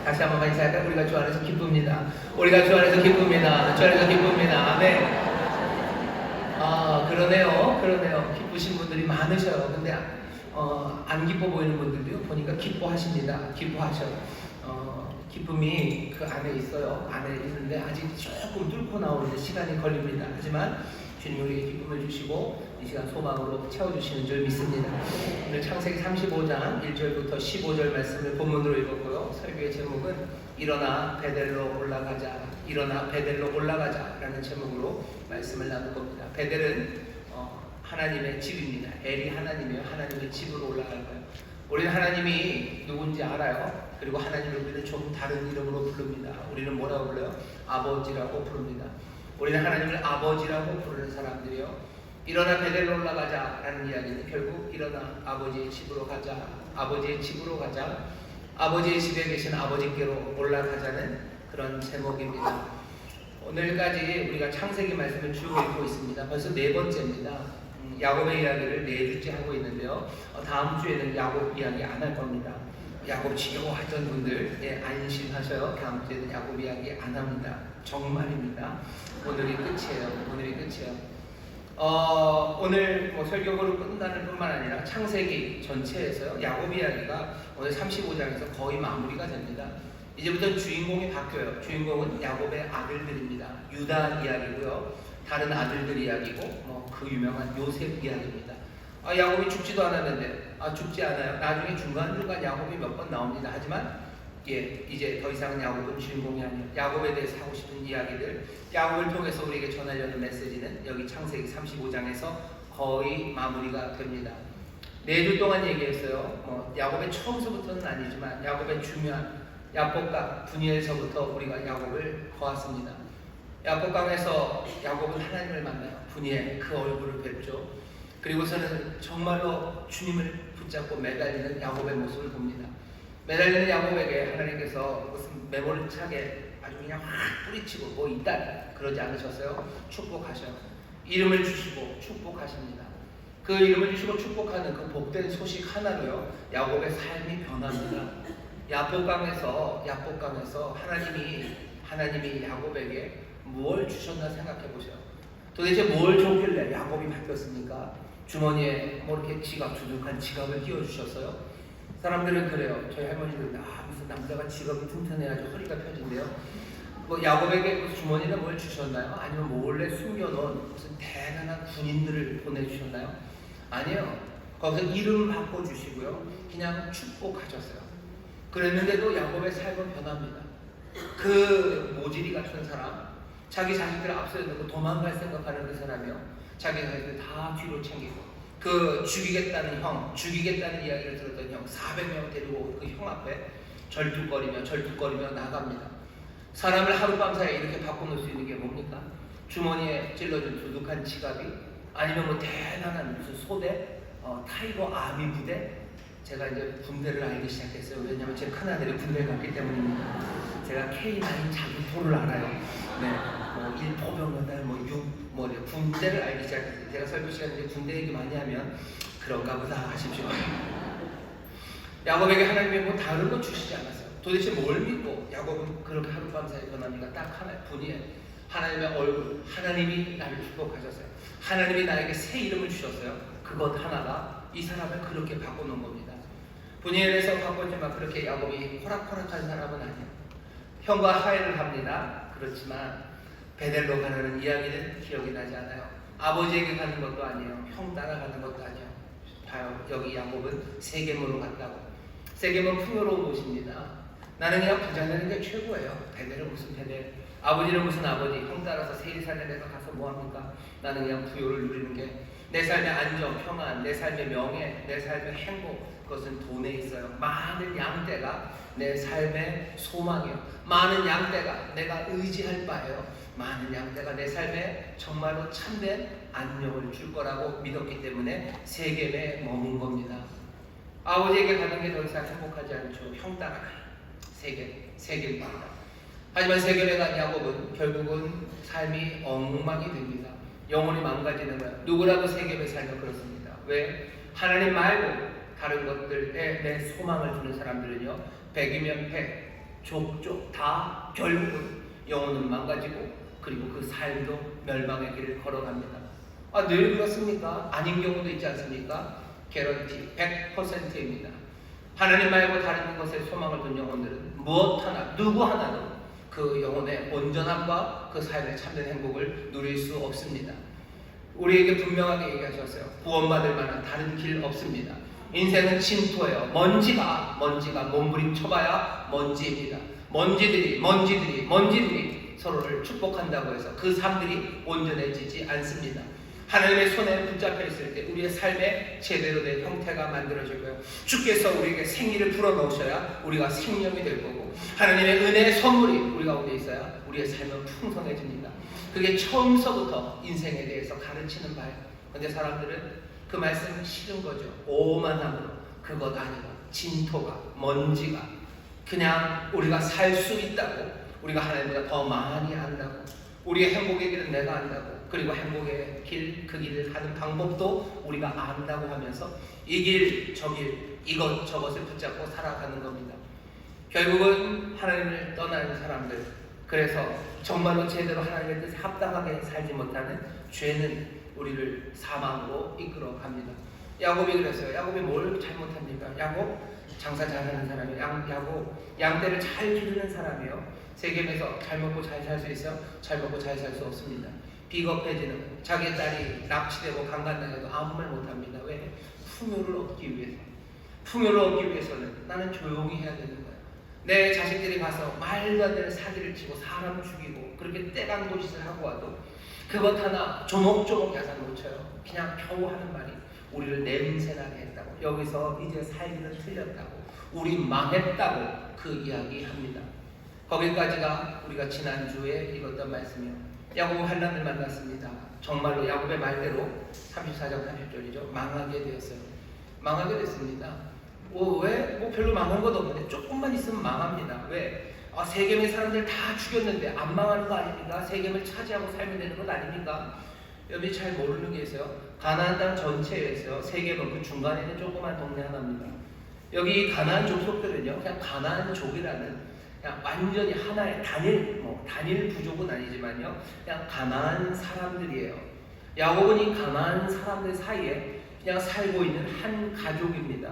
다시 한번 인사할까요? 우리가 주 안에서 기쁩니다. 우리가 주 안에서 기쁩니다. 주 안에서 기쁩니다. 아멘. 그러네요. 기쁘신 분들이 많으셔요. 근데 안 기뻐 보이는 분들도요, 보니까 기뻐하십니다. 기뻐하셔. 기쁨이 그 안에 있어요. 안에 있는데 아직 조금 뚫고 나오는데 시간이 걸립니다. 하지만 주님 우리에게 기쁨을 주시고 이 시간 소망으로 채워주시는 줄 믿습니다. 오늘 창세기 35장 1절부터 15절 말씀을 본문으로 읽었고요. 설교의 제목은 일어나 베델로 올라가자, 일어나 베델로 올라가자 라는 제목으로 말씀을 나눌 겁니다. 베델은 하나님의 집입니다. 엘이 하나님이에요. 하나님의 집으로 올라갈 거예요. 우리는 하나님이 누군지 알아요. 그리고 하나님을 우리는 좀 다른 이름으로 부릅니다. 우리는 뭐라고 불러요? 아버지라고 부릅니다. 우리는 하나님을 아버지라고 부르는 사람들이요. 일어나 베델로 올라가자 라는 이야기는 결국 일어나 아버지의 집으로 가자, 아버지의 집으로 가자, 아버지의 집에 계신 아버지께로 올라가자는 그런 제목입니다. 오늘까지 우리가 창세기 말씀을 쭉 읽고 있습니다. 벌써 네 번째입니다. 야곱의 이야기를 네 주째 하고 있는데요. 다음 주에는 야곱 이야기 안 할 겁니다. 야곱 지겨워하던 분들 안심하셔요. 다음 주에는 야곱 이야기 안 합니다. 정말입니다. 오늘이 끝이에요. 오늘 설교로 끝나는 뿐만 아니라 창세기 전체에서요, 야곱 이야기가 오늘 35장에서 거의 마무리가 됩니다. 이제부터 주인공이 바뀌어요. 주인공은 야곱의 아들들입니다. 유다 이야기고요, 다른 아들들 이야기고 그 유명한 요셉 이야기입니다. 야곱이 죽지도 않았는데 죽지 않아요. 나중에 중간중간 야곱이 몇 번 나옵니다. 하지만 이제 더 이상 야곱은 주인공이 아니에요. 야곱에 대해서 하고 싶은 이야기들, 야곱을 통해서 우리에게 전하려는 메시지는 여기 창세기 35장에서 거의 마무리가 됩니다. 4주 동안 얘기했어요. 야곱의 처음서부터는 아니지만 야곱의 중요한 야복강 분이엘서부터 우리가 야곱을 보았습니다. 야복강에서 야곱은 하나님을 만나요. 분이엘 그 얼굴을 뵙죠. 그리고서는 정말로 주님을 붙잡고 매달리는 야곱의 모습을 봅니다. 매달리는 야곱에게 하나님께서 무슨 매몰차게 아주 그냥 확 뿌리치고 있다 그러지 않으셨어요. 축복하셔요. 이름을 주시고 축복하십니다. 그 이름을 주시고 축복하는 그 복된 소식 하나로요, 야곱의 삶이 변합니다. 야복강에서 하나님이 야곱에게 무엇을 주셨나 생각해 보세요. 도대체 뭘 줬길래 야곱이 바뀌었습니까? 주머니에 이렇게 두둑한 지갑을 끼워주셨어요. 사람들은 그래요. 저희 할머니들은 무슨 남자가 지갑이 튼튼해야지 허리가 펴진대요. 야곱에게 주머니에 뭘 주셨나요? 아니면 몰래 숨겨놓은 무슨 대단한 군인들을 보내주셨나요? 아니요. 거기서 이름 바꿔주시고요, 그냥 축복하셨어요. 그랬는데도 야곱의 삶은 변합니다. 그 모질이 같은 사람, 자기 자식들을 앞서야 되고 도망갈 생각하는 그 사람이요, 자기 자식들 다 뒤로 챙기고 그 죽이겠다는 이야기를 들었던 형 400명 데리고 그 형 앞에 절뚝거리며 나갑니다. 사람을 하룻밤 사이에 이렇게 바꿔놓을 수 있는 게 뭡니까? 주머니에 찔러준 두둑한 지갑이, 아니면 대단한 무슨 소대, 타이거 아미 부대. 제가 이제 군대를 알기 시작했어요. 왜냐면 제 큰아들이 군대에 갔기 때문입니다. 제가 K9 자기포를 알아요. 일포병단달, 군대를 알기 시작했어요. 제가 설교 시간에 이제 군대 얘기 많이 하면 그런가 보다 하십시오. 야곱에게 하나님이 다른 거 주시지 않았어요. 도대체 뭘 믿고 야곱은 그렇게 하룻밤 사이에 변합니까? 딱 하나, 분이에요. 하나님의 얼굴, 하나님이 나를 축복하셨어요. 하나님이 나에게 새 이름을 주셨어요. 그것 하나가 이 사람을 그렇게 바꿔놓은 겁니다. 분이엘에서 바꿨지만 그렇게 야곱이 호락호락한 사람은 아니에요. 형과 화해를 합니다. 그렇지만 베델로 가는 이야기는 기억이 나지 않아요. 아버지에게 가는 것도 아니에요. 형 따라가는 것도 아니에요. 봐요, 여기 야곱은 세겜으로 갔다고. 세겜은 풍요로운 곳입니다. 나는 그냥 부자 되는 게 최고예요. 베델은 무슨 베델, 아버지는 무슨 아버지, 형 따라서 세리산에 내가 가서 뭐합니까? 나는 그냥 부요를 누리는 게, 내 삶의 안정, 평안, 내 삶의 명예, 내 삶의 행복, 그것은 돈에 있어요. 많은 양떼가 내 삶의 소망이에요. 많은 양떼가 내가 의지할 바예요. 많은 양떼가 내 삶에 정말로 참된 안녕을 줄 거라고 믿었기 때문에 세겜에 머문 겁니다. 아버지에게 가는 게 더 이상 행복하지 않죠. 형 따라가요. 세겜입니다. 하지만 세겜에 간 야곱은 결국은 삶이 엉망이 됩니다. 영혼이 망가지는 거예요. 누구라도 세겜에 살면 그렇습니다. 왜? 하나님 말고 다른 것들에 내 소망을 두는 사람들은요, 100이면 100, 족족 다 결국은 영혼은 망가지고 그리고 그 삶도 멸망의 길을 걸어갑니다. 늘 그렇습니까? 아닌 경우도 있지 않습니까? 개런티 100%입니다. 하나님 말고 다른 것에 소망을 둔 영혼들은 무엇 하나, 누구 하나도 그 영혼의 온전함과 그 삶의 참된 행복을 누릴 수 없습니다. 우리에게 분명하게 얘기하셨어요. 구원받을 만한 다른 길 없습니다. 인생은 진토예요. 먼지가 몸부림쳐봐야 먼지입니다. 먼지들이 서로를 축복한다고 해서 그 삶들이 온전해지지 않습니다. 하나님의 손에 붙잡혀 있을 때 우리의 삶에 제대로 된 형태가 만들어지고요. 주께서 우리에게 생기를 불어넣으셔야 우리가 생명이 될 거고, 하나님의 은혜의 선물이 우리 가운데 있어야 우리의 삶은 풍성해집니다. 그게 처음서부터 인생에 대해서 가르치는 바예요. 그런데 사람들은 그 말씀은 싫은 거죠. 오만함으로 그것 아니고 진토가, 먼지가, 그냥 우리가 살 수 있다고, 우리가 하나님보다 더 많이 안다고, 우리의 행복의 길은 내가 안다고, 그리고 행복의 길, 그 길을 가는 방법도 우리가 안다고 하면서 이 길, 저 길, 이것 저것을 붙잡고 살아가는 겁니다. 결국은 하나님을 떠나는 사람들, 그래서 정말로 제대로 하나님의 뜻에 합당하게 살지 못하는 죄는 우리를 사망으로 이끌어 갑니다. 야곱이 그랬어요. 야곱이 뭘 잘못합니까? 야곱 장사 잘하는 사람이에요. 야곱 양떼를 잘 기르는 사람이에요. 세겜에서 잘 먹고 잘 살 수 있어요? 잘 먹고 잘 살 수 없습니다. 비겁해지는 거예요. 자기 딸이 납치되고 강간당해도 아무 말 못합니다. 왜? 풍요를 얻기 위해서. 풍요를 얻기 위해서는 나는 조용히 해야 되는 거예요. 내 자식들이 가서 말도 안 되는 사기를 치고 사람 죽이고 그렇게 떼강도 짓을 하고 와도 그것 하나 조목조목 야단 못 쳐요. 그냥 겨우 하는 말이 우리를 냄새나게 했다고, 여기서 이제 살기는 틀렸다고, 우리 망했다고 그 이야기 합니다. 거기까지가 우리가 지난주에 읽었던 말씀이요. 야곱은 환난을 만났습니다. 정말로 야곱의 말대로 34장 30절이죠. 망하게 되었어요. 망하게 됐습니다. 왜? 별로 망한 것도 없는데 조금만 있으면 망합니다. 왜? 세겜의 사람들 다 죽였는데 안 망하는 거 아닙니까? 세겜을 차지하고 살면 되는 것 아닙니까? 여러분이 잘 모르는 게 있어요. 가나안 땅 전체에 있어요. 세겜은 그 중간에 있는 조그만 동네 하나입니다. 여기 가나안 족속들은요, 그냥 가나안족이라는 그냥 완전히 하나의 단일 부족은 아니지만요, 그냥 가나안 사람들이에요. 야곱은 이 가나안 사람들 사이에 그냥 살고 있는 한 가족입니다.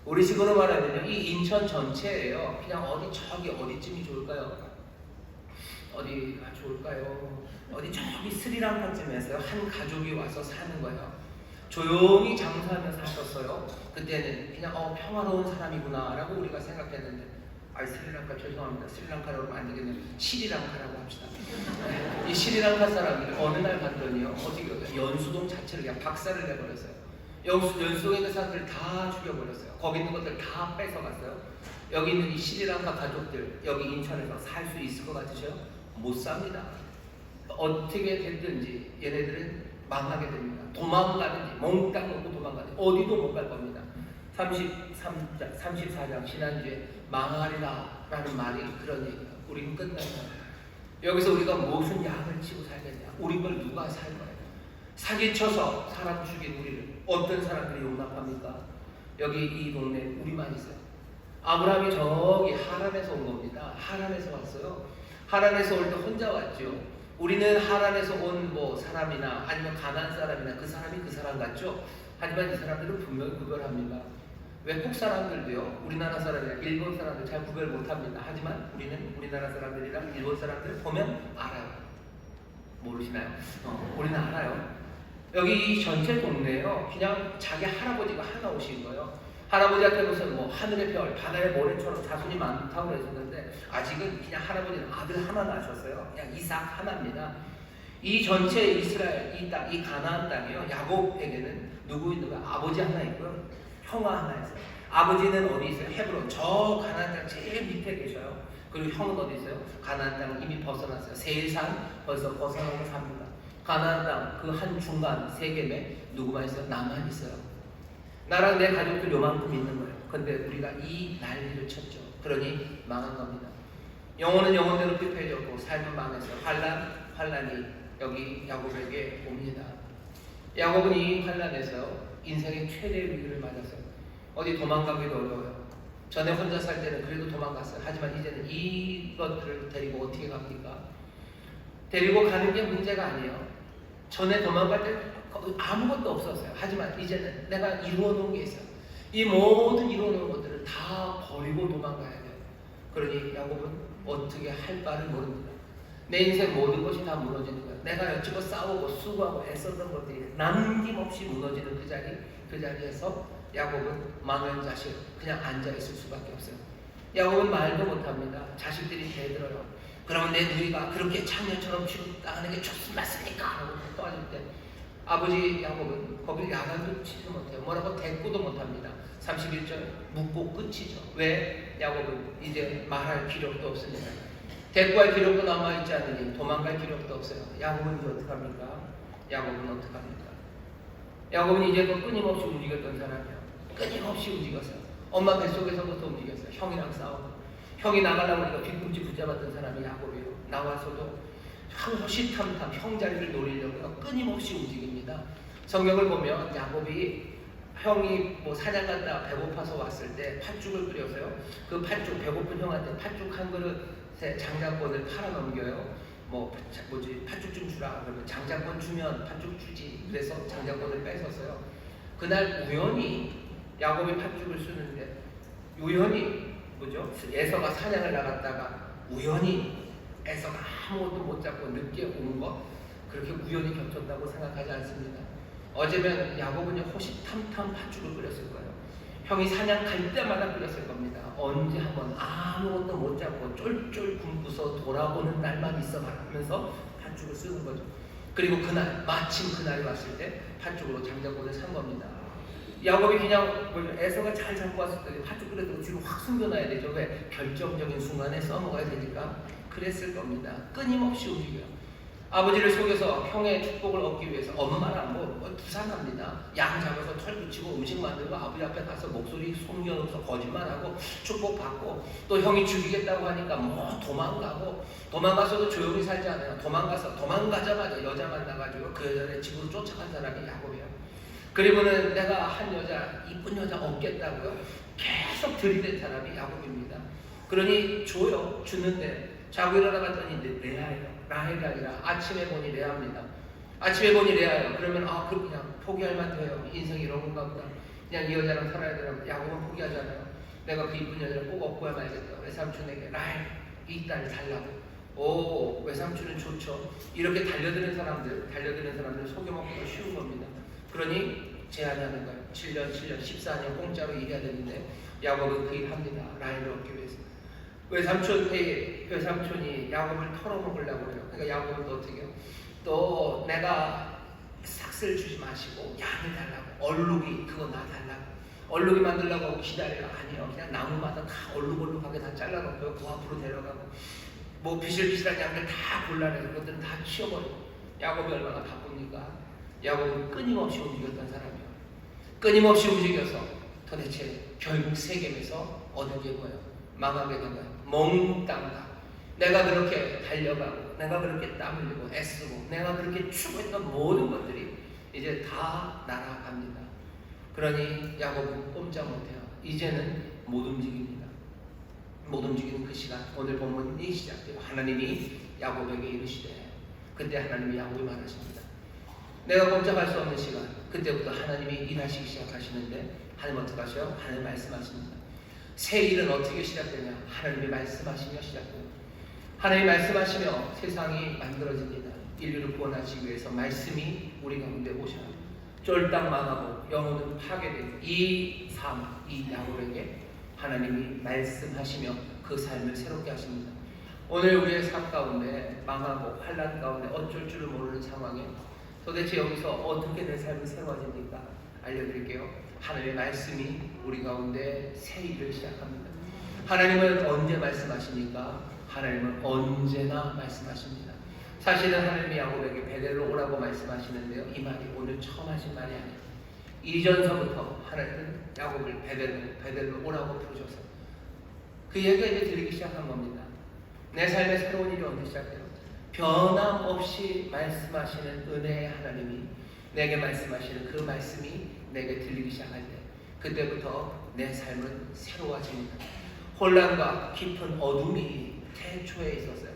우리식으로 말하면요, 이 인천 전체예요. 그냥 어디쯤이 좋을까요? 어디가 좋을까요? 어디 저기 스리랑카쯤에서요, 한 가족이 와서 사는 거예요. 조용히 장사하며 사셨어요. 그때는 그냥 평화로운 사람이구나 라고 우리가 생각했는데, 스리랑카 죄송합니다. 스리랑카라고 하면 안 되겠네요. 시리랑카라고 합시다. 이 시리랑카 사람들이 어느 날 봤더니요, 어떻게 연수동 자체를 그냥 박살을 내버렸어요. 연수동에 있는 사람들 다 죽여버렸어요. 거기 있는 것들 다 뺏어갔어요. 여기 있는 이 시리랑카 가족들, 여기 인천에서 살 수 있을 것 같으셔요? 못 삽니다. 어떻게 됐든지 얘네들은 망하게 됩니다. 도망가든지 몽땅 놓고 도망가든지 어디도 못 갈 겁니다. 34장 지난주에 망하리라 라는 말이 그런 얘기예요. 우리는 끝난다. 여기서 우리가 무슨 약을 치고 살겠냐? 우리 걸 누가 살 거예요? 사기쳐서 사람 죽인 우리를 어떤 사람들이 용납합니까? 여기 이 동네에 우리만 있어요. 아브라함이 저기 하란에서 온 겁니다. 하란에서 왔어요. 하란에서 올 때 혼자 왔죠. 우리는 하란에서 온 사람이나 아니면 가나안 사람이나 그 사람이 그 사람 같죠. 하지만 이 사람들은 분명히 구별합니다. 외국 사람들도요, 우리나라 사람이나 일본 사람들 잘 구별 못합니다. 하지만 우리는 우리나라 사람들이랑 일본 사람들 보면 알아요. 모르시나요? 우리는 알아요. 여기 이 전체 동네에요, 그냥 자기 할아버지가 하나 오신 거예요. 할아버지한테 무슨 하늘의 별, 바다의 모래처럼 자손이 많다고 그랬었는데 아직은 그냥 할아버지는 아들 하나 낳으셨어요. 그냥 이삭 하나입니다. 이 전체 이스라엘, 이 땅, 이 가나안 땅이요, 야곱에게는 누구 있는 거야? 아버지 하나 있고요, 형아 하나 있어요. 아버지는 어디 있어요? 헤브론, 저 가나안 땅 제일 밑에 계셔요. 그리고 형은 어디 있어요? 가나안 땅 이미 벗어났어요. 세일산 벌써 벗어나고 삽니다. 가나안 땅 그 한 중간 세겜에 누구만 있어요? 나만 있어요. 나랑 내 가족들 요만큼 있는 거예요. 근데 우리가 이 난리를 쳤죠. 그러니 망한 겁니다. 영혼은 영혼대로 피폐해졌고 삶은 망했어요. 환란이 여기 야곱에게 옵니다. 야곱은 이 환란에서 인생의 최대의 위기를 맞았어요. 어디 도망가기도 어려워요. 전에 혼자 살 때는 그래도 도망갔어요. 하지만 이제는 이것들을 데리고 어떻게 갑니까? 데리고 가는 게 문제가 아니에요. 전에 도망갈 때 아무것도 없었어요. 하지만 이제는 내가 이루어 놓은 게 있어요. 이 모든 이루어 놓은 것들을 다 버리고 도망가야 돼요. 그러니 야곱은 어떻게 할 바를 모릅니다. 내 인생 모든 것이 다 무너지는 거예요. 내가 여지껏 싸우고 수고하고 애썼던 것들이 남김없이 무너지는 그 자리에서 야곱은 망연자실 그냥 앉아있을 수밖에 없어요. 야곱은 말도 못합니다. 자식들이 대들어요. 그러면 내 누이가 그렇게 창녀처럼 취급당하는 게 좋습니까? 하고 떠질 때 아버지 야곱은 거길 야단도 치지 못해요. 뭐라고 대꾸도 못합니다. 31절 묻고 끝이죠. 왜? 야곱은 이제 말할 기력도 없습니다. 대꾸할 기력도 남아있지 않으니 도망갈 기력도 없어요. 야곱은 이제 어떡합니까? 야곱은 이제 또 끊임없이 움직였던 사람이에요. 끊임없이 움직였어요. 엄마 뱃속에서부터 움직였어요. 형이랑 싸우고 형이 나가려고 하니까 뒤꿈치 붙잡았던 사람이 야곱이에요. 나와서도 호시탐탐 형자리를 노리려고 끊임없이 움직입니다. 성경을 보면 야곱이 형이 뭐 사냥 갔다 배고파서 왔을 때 팥죽을 끓여서요. 그 팥죽 배고픈 형한테 팥죽 한 그릇에 장자권을 팔아 넘겨요. 팥죽 좀 주라. 그러면 장자권 주면 팥죽 주지. 그래서 장자권을 뺏었어요. 그날 우연히 야곱이 팥죽을 쓰는데 우연히 에서가 사냥을 나갔다가 우연히 에서가 아무것도 못 잡고 늦게 온 거 그렇게 우연히 겹쳤다고 생각하지 않습니다. 어제면 야곱은 호시탐탐 팥죽을 끓였을 거예요. 형이 사냥 갈 때마다 끓였을 겁니다. 언제 한번 아무것도 못 잡고 쫄쫄 굶고서 돌아오는 날만 있어 하면서 팥죽을 쓰는 거죠. 그리고 그날 마침 그날이 왔을 때 팥죽으로 장자권을 산 겁니다. 야곱이 그냥 에서가 잘 잡고 왔을 때 팥죽 끓여도 뒤로 확 숨겨놔야 되죠. 왜? 결정적인 순간에 써먹어야 되니까 그랬을 겁니다. 끊임없이 움직여요. 아버지를 속여서 형의 축복을 얻기 위해서 엄마랑 부산합니다. 양 잡아서 털 붙이고 음식 만들고 아버지 앞에 가서 목소리 숨겨놓고서 거짓말하고 축복받고 또 형이 죽이겠다고 하니까 도망가서도 조용히 살지 않아요. 도망가자마자 여자 만나가지고 그 여자를 집으로 쫓아간 사람이 야곱이에요. 그리고는 내가 한 여자 이쁜 여자 얻겠다고요. 계속 들이댄 사람이 야곱입니다. 그러니 줘요. 주는데 자고 일어나봤더니 레아예요. 라헬이 아니라 아침에 보니 레아입니다. 아침에 보니 레아예요. 그러면 그냥 포기할 만해요. 인생이 이런 건가 보다. 그냥 이 여자랑 살아야 되라고. 야곱은 포기하잖아요. 내가 그 이쁜 여자를 꼭 얻고야 말겠다. 외삼촌에게 라헬 이 딸을 달라고. 외삼촌은 좋죠. 이렇게 달려드는 사람들 속여먹기가 쉬운 겁니다. 그러니 제안하는 거예요. 7년 14년 공짜로 일해야 되는데 야곱은 그 일합니다. 라헬을 얻기 위해서. 외삼촌이 야곱을 털어먹으려고 해요. 그러니까 야곱은 또 어떻게 해요? 또 내가 삭슬 주지 마시고 양을 달라고. 얼룩이 그거 나 달라고. 얼룩이 만들려고 기다려요. 아니요. 그냥 나무마다 다 얼룩하게 다 잘라놓고요. 그 앞으로 데려가고 비실비실한 양들 다 골라내서 그것들은 다 치워버리고. 야곱이 얼마나 바쁩니까? 야곱은 끊임없이 움직였던 사람이에요. 끊임없이 움직여서 도대체 결국 세겜에서 얻은 게 뭐예요? 망하게 된 거예요. 몽땅다. 내가 그렇게 달려가고 내가 그렇게 땀 흘리고 애쓰고 내가 그렇게 추구했던 모든 것들이 이제 다 날아갑니다. 그러니 야곱은 꼼짝 못해요. 이제는 못 움직입니다. 못 움직이는 그 시간 오늘 본문이 시작돼요. 하나님이 야곱에게 이르시되 그때 하나님이 야곱이 말하십니다. 내가 꼼짝할 수 없는 시간 그때부터 하나님이 일하시기 시작하시는데 하나님 어떻게 하셔요? 하나님 말씀하십니다. 새 일은 어떻게 시작되냐? 하나님이 말씀하시며 시작돼요. 하나님이 말씀하시며 세상이 만들어집니다. 인류를 구원하시기 위해서 말씀이 우리 가운데 오셔요. 쫄딱 망하고 영혼은 파괴되고 이 야곱에게 하나님이 말씀하시며 그 삶을 새롭게 하십니다. 오늘 우리의 삶 가운데 망하고 환난 가운데 어쩔 줄을 모르는 상황에 도대체 여기서 어떻게 내 삶이 새로워집니까? 알려드릴게요. 하나님의 말씀이 우리 가운데 새 일을 시작합니다. 하나님은 언제 말씀하십니까? 하나님은 언제나 말씀하십니다. 사실은 하나님이 야곱에게 베델로 오라고 말씀하시는데요. 이 말이 오늘 처음 하신 말이 아니에요. 이전서부터 하나님은 야곱을 베델로 오라고 부르셔서 그 얘기가 이제 들리기 시작한 겁니다. 내 삶의 새로운 일이 언제 시작돼요? 변함없이 말씀하시는 은혜의 하나님이 내게 말씀하시는 그 말씀이 내게 들리기 시작할 때 그때부터 내 삶은 새로워집니다. 혼란과 깊은 어둠이 태초에 있었어요.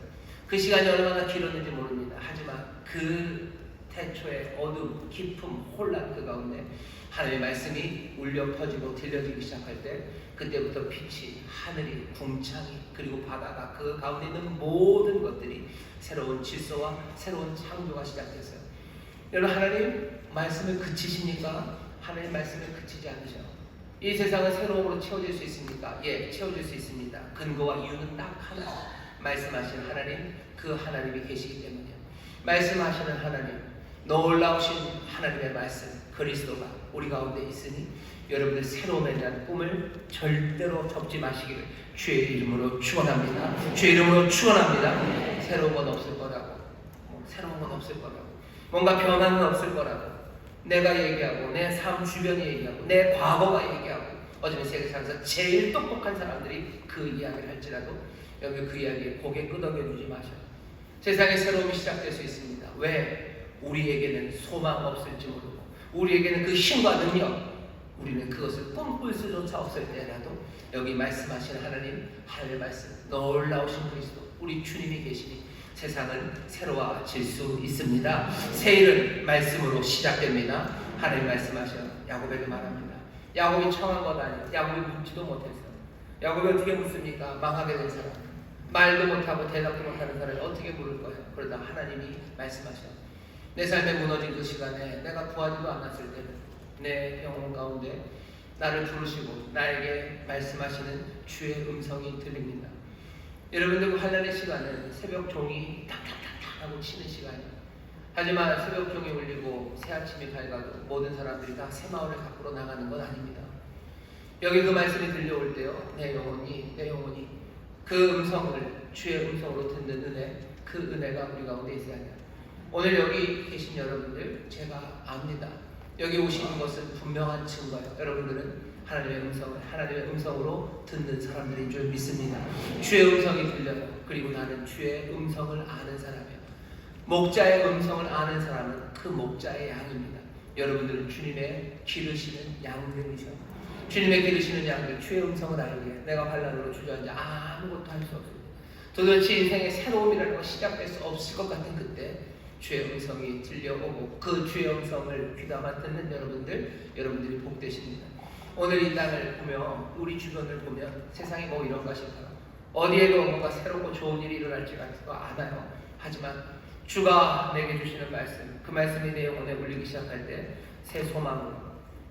그 시간이 얼마나 길었는지 모릅니다. 하지만 그 태초의 어둠, 깊음, 혼란 그 가운데 하나님의 말씀이 울려 퍼지고 들려지기 시작할 때 그때부터 빛이, 하늘이, 궁창이, 그리고 바다가 그 가운데 있는 모든 것들이 새로운 질서와 새로운 창조가 시작됐어요. 여러분, 하나님 말씀을 그치십니까? 하나님 말씀을 그치지 않으셔. 이 세상은 새로움으로 채워질 수 있습니까? 예, 채워질 수 있습니다. 근거와 이유는 딱 하나. 말씀하시는 하나님, 그 하나님이 계시기 때문이에요. 말씀하시는 하나님, 놀라우신 하나님의 말씀, 그리스도가 우리 가운데 있으니 여러분들 새로움에 대한 꿈을 절대로 접지 마시기를 주의 이름으로 축원합니다. 주의 이름으로 축원합니다. 새로운 건 없을 거라고. 새로운 건 없을 거라고. 뭔가 변화는 없을 거라고. 내가 얘기하고 내 삶 주변이 얘기하고 내 과거가 얘기하고 어쩌면 세계상에서 제일 똑똑한 사람들이 그 이야기를 할지라도 여러분 그 이야기에 고개 끄덕여 주지 마셔요. 세상에 새로움이 시작될 수 있습니다. 왜? 우리에게는 소망 없을지 모르고 우리에게는 그 힘과 능력, 우리는 그것을 꿈꿀 수조차 없을 때라도 여기 말씀하신 하나님, 하나님의 말씀, 놀라우신 그리스도, 우리 주님이 계시니 세상은 새로워질 수 있습니다. 새 일은 말씀으로 시작됩니다. 하나님 말씀하셔 야곱에게 말합니다. 야곱이 청한 것 아니에요. 야곱이 묻지도 못했어요. 야곱이 어떻게 묻습니까? 망하게 된 사람, 말도 못하고 대답도 못하는 사람이 어떻게 물을 거예요? 그러다 하나님이 말씀하셔 내 삶에 무너진 그 시간에 내가 구하지도 않았을 때는 내 영혼 가운데 나를 부르시고 나에게 말씀하시는 주의 음성이 들립니다. 여러분들 그 환난의 시간은 새벽 종이 탁탁탁탁 하고 치는 시간이에요. 하지만 새벽 종이 울리고 새 아침이 밝아도 모든 사람들이 다 새 마을을 밖으로 나가는 건 아닙니다. 여기 그 말씀이 들려올 때요, 내 영혼이 그 음성을 주의 음성으로 듣는 은혜, 그 은혜가 우리 가운데 있어야 해요. 오늘 여기 계신 여러분들 제가 압니다. 여기 오시는 것은 분명한 증거예요. 여러분들은 하나님의 음성으로 듣는 사람들인 줄 믿습니다. 주의 음성이 들려요. 그리고 나는 주의 음성을 아는 사람이에요. 목자의 음성을 아는 사람은 그 목자의 양입니다. 여러분들은 주님의 기르시는 양들이죠. 주님의 기르시는 양들, 주의 음성을 알기에 내가 환난으로 주저앉아 아무것도 할 수 없습니다. 도대체 인생의 새로움이라는 것 시작될 수 없을 것 같은 그때 주의 음성이 들려오고 그 주의 음성을 귀담아 듣는 여러분들이 복되십니다. 오늘 이 땅을 보며 우리 주변을 보면 세상이 뭐 이런가 싶어요. 어디에도 뭔가 새롭고 좋은 일이 일어날지 같지가 않아요. 하지만 주가 내게 주시는 말씀, 그 말씀이 내 영혼에 울리기 시작할 때 새 소망으로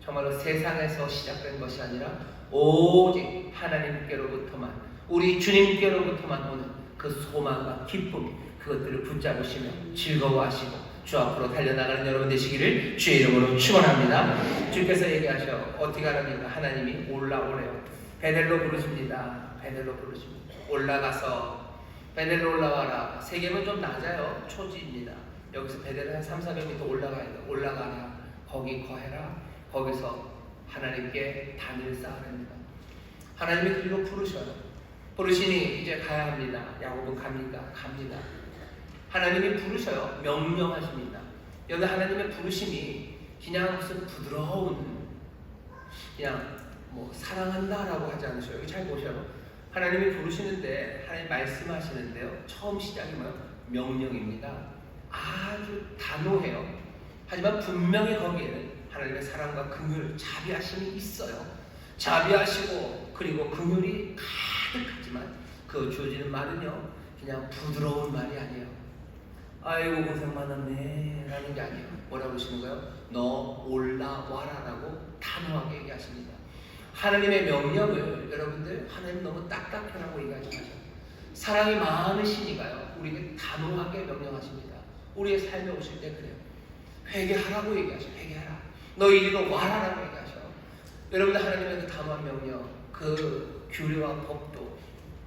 정말로 세상에서 시작된 것이 아니라 오직 하나님께로부터만, 우리 주님께로부터만 오는 그 소망과 기쁨, 그것들을 붙잡으시며 즐거워하시고 주 앞으로 달려나가는 여러분 되시기를 주의 이름으로 축원합니다. 주께서 얘기하셔 어떻게 하랍니까? 하나님이 올라오래요. 베델로 부르십니다. 베델로 부르십니다. 올라가서 베델로 올라와라. 세계는 좀 낮아요. 초지입니다. 여기서 베델은 한 300-400m 올라가야 돼요. 올라가라. 거기 거해라. 거기서 하나님께 단을 쌓아야 됩니다. 하나님이 그리고 부르셔요. 부르시니 이제 가야 합니다. 야곱은 갑니까? 갑니다. 하나님이 부르셔요. 명령하십니다. 여기 하나님의 부르심이 그냥 무슨 부드러운 그냥 뭐 사랑한다라고 하지 않으셔요. 여기 잘 보셔요. 하나님이 부르시는데 하나님 말씀하시는데요. 처음 시작이 뭐예요? 명령입니다. 아주 단호해요. 하지만 분명히 거기에는 하나님의 사랑과 긍휼, 자비하심이 있어요. 자비하시고 그리고 긍휼이 가득하지만 그 주어지는 말은요 그냥 부드러운 말이 아니에요. 아이고 고생 많았네 라는 게 아니에요. 뭐라고 그러시는 거예요? 너 올라와라 라고 단호하게 얘기하십니다. 하나님의 명령을 여러분들 하나님 너무 딱딱하라고 얘기하지 마세요. 사랑이 많으시니까요 우리에게 단호하게 명령하십니다. 우리의 삶에 오실 때 그래요. 회개하라고 얘기하셔. 회개하라. 너 이리로 와라 라고 얘기하셔. 여러분들 하나님의 그 단호한 명령, 그 규례와 법도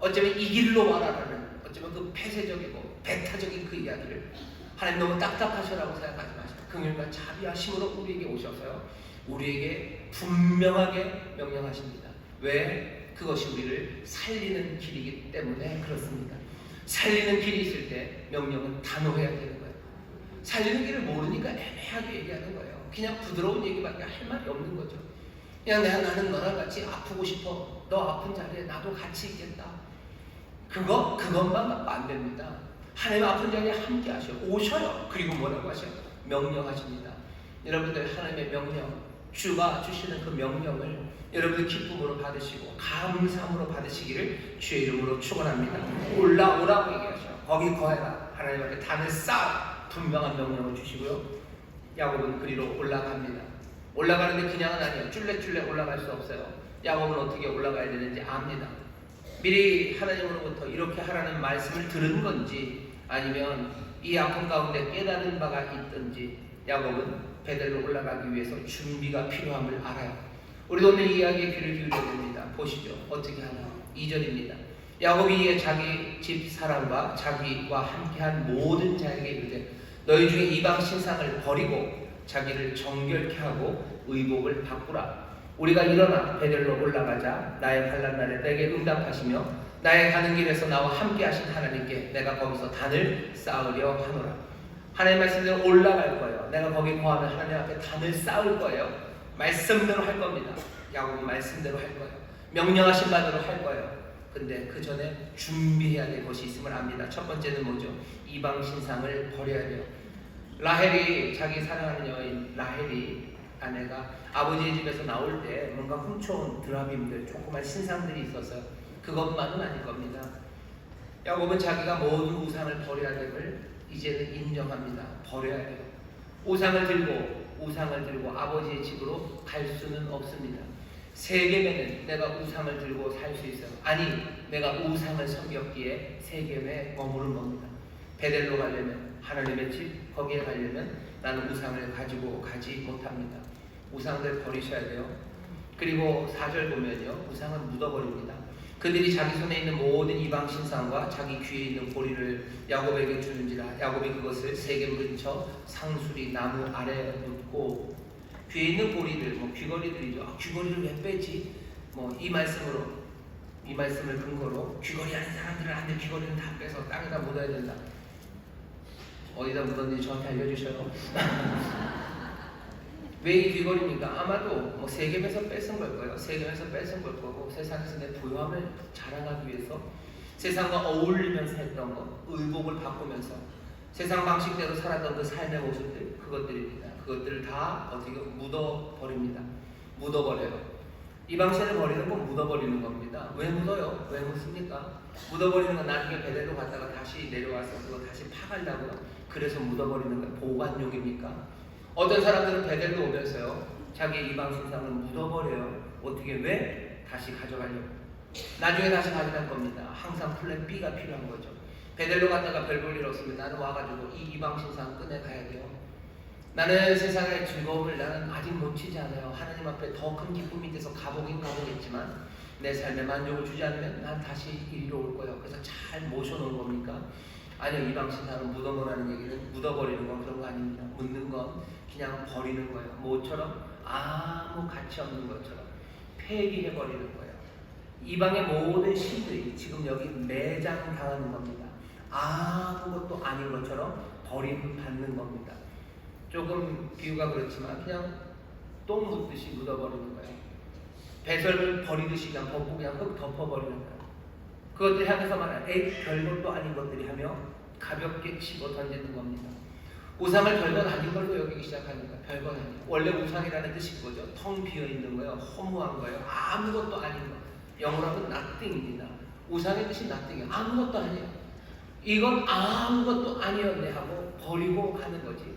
어쩌면 이 길로 와라라는 어쩌면 그 폐쇄적이고 배타적인 그 이야기를 하나님 너무 딱딱하셔라고 생각하지 마세요. 긍휼과 자비하심으로 우리에게 오셔서요 우리에게 분명하게 명령하십니다. 왜? 그것이 우리를 살리는 길이기 때문에 그렇습니다. 살리는 길이 있을 때 명령은 단호해야 되는 거예요. 살리는 길을 모르니까 애매하게 얘기하는 거예요. 그냥 부드러운 얘기밖에 할 말이 없는 거죠. 그냥 나는 너랑 같이 아프고 싶어. 너 아픈 자리에 나도 같이 있겠다. 그것만 갖고 안 됩니다. 하나님 아픈 자리에 함께 하셔. 오셔요. 그리고 뭐라고 하셔요? 명령하십니다. 여러분들 하나님의 명령, 주가 주시는 그 명령을 여러분들 기쁨으로 받으시고 감사함으로 받으시기를 주의 이름으로 축원합니다. 올라오라고 얘기하셔. 거기 거해라. 하나님 앞에 단을 쌓아. 분명한 명령을 주시고요. 야곱은 그리로 올라갑니다. 올라가는데 그냥은 아니에요. 쫄래쫄래 올라갈 수 없어요. 야곱은 어떻게 올라가야 되는지 압니다. 미리 하나님으로부터 이렇게 하라는 말씀을 들은 건지 아니면 이 아픔 가운데 깨달은 바가 있든지 야곱은 베델로 올라가기 위해서 준비가 필요함을 알아요. 우리도 오늘 이 이야기에 귀를 기울여야 됩니다. 보시죠. 어떻게 하나? 2절입니다. 야곱이 이에 자기 집 사람과 자기와 함께한 모든 자에게 이르되 너희 중에 이방 신상을 버리고 자기를 정결케 하고 의복을 바꾸라. 우리가 일어나 베델로 올라가자. 나의 환난 날에 내게 응답하시며 나의 가는 길에서 나와 함께 하신 하나님께 내가 거기서 단을 쌓으려 하노라. 하나님 말씀대로 올라갈 거예요. 내가 거기 거하면 하나님 앞에 단을 쌓을 거예요. 말씀대로 할 겁니다. 야곱은 말씀대로 할 거예요. 명령하신 바대로 할 거예요. 근데 그 전에 준비해야 될 것이 있음을 압니다. 첫 번째는 뭐죠? 이방 신상을 버려야 돼요. 라헬이, 자기 사랑하는 여인 라헬이 아내가 아버지의 집에서 나올 때 뭔가 훔쳐온 드라빔들, 조그만 신상들이 있었어요. 그것만은 아닐 겁니다. 야곱은 자기가 모든 우상을 버려야 됨을 이제는 인정합니다. 버려야 돼요. 우상을 들고 아버지의 집으로 갈 수는 없습니다. 세겜에는 내가 우상을 들고 살 수 있어요. 아니, 내가 우상을 섬겼기에 세겜에 머무른 겁니다. 베델로 가려면, 하나님의 집 거기에 가려면 나는 우상을 가지고 가지 못합니다. 우상들 버리셔야 돼요. 그리고 4절 보면요, 우상은 묻어버립니다. 그들이 자기 손에 있는 모든 이방 신상과 자기 귀에 있는 보리를 야곱에게 주는지라 야곱이 그것을 세겜 근처 상수리 나무 아래에 묻고, 귀에 있는 보리들, 귀걸이들이죠. 귀걸이를 왜 빼지? 이 말씀을 근거로 귀걸이 하는 사람들은 안 돼. 귀걸이는 다 빼서 땅에다 묻어야 된다. 어디다 묻었는지 저한테 알려주셔요. 왜 이 귀걸이입니까? 아마도 세겜에서 뺏은 걸 거예요. 세겜에서 뺏은 걸 거고, 세상에서 내 부유함을 자랑하기 위해서 세상과 어울리면서 했던 것, 의복을 바꾸면서 세상 방식대로 살았던 그 삶의 모습들, 그것들입니다. 그것들을 다 어떻게 묻어버립니다. 묻어버려요. 이방신을 버리는 건 묻어버리는 겁니다. 왜 묻어요? 왜 묻습니까? 묻어버리는 건 나중에 베델로 갔다가 다시 내려와서 그거 다시 파가려고요. 그래서 묻어버리는 건 보관용입니까? 어떤 사람들은 베델로 오면서요, 자기 이방 신상을 묻어버려요. 어떻게? 왜? 다시 가져가려고. 나중에 다시 가져갈 겁니다. 항상 플랜 B가 필요한 거죠. 베델로 갔다가 별 볼 일 없으면 나는 와가지고 이 이방 신상 꺼내가야 돼요. 나는 세상의 즐거움을 나는 아직 놓치지 않아요. 하나님 앞에 더 큰 기쁨이 돼서 가보긴 가보겠지만 내 삶에 만족을 주지 않으면 난 다시 이리로 올 거예요. 그래서 잘 모셔놓은 겁니까? 아니요. 이방 신상은 묻어버리는 얘기는, 묻어버리는 건 그런 거 아닙니다. 묻는 건 그냥 버리는 거예요. 뭐처럼? 아무 가치 없는 것처럼 폐기해버리는 거예요. 이방의 모든 신들이 지금 여기 매장당하는 겁니다. 아무것도 아닌 것처럼 버림받는 겁니다. 조금 비유가 그렇지만 그냥 똥 묻듯이 묻어버리는 거예요. 배설물 버리듯이 그냥 벗고 그냥 흙 덮어버리는 거예요. 그것들 향해서 말하는 에이 별것도 아닌 것들이 하며 가볍게 집어 던지는 겁니다. 우상을 별것 아닌 걸로 여기기 시작하니까 별것 아니에요. 원래 우상이라는 뜻이 그거죠. 텅 비어있는 거예요. 허무한 거예요. 아무것도 아닌 거. 영어로 하면 nothing입니다. 우상의 뜻이 nothing이에요. 아무것도 아니에요. 이건 아무것도 아니었네 하고 버리고 가는 거지.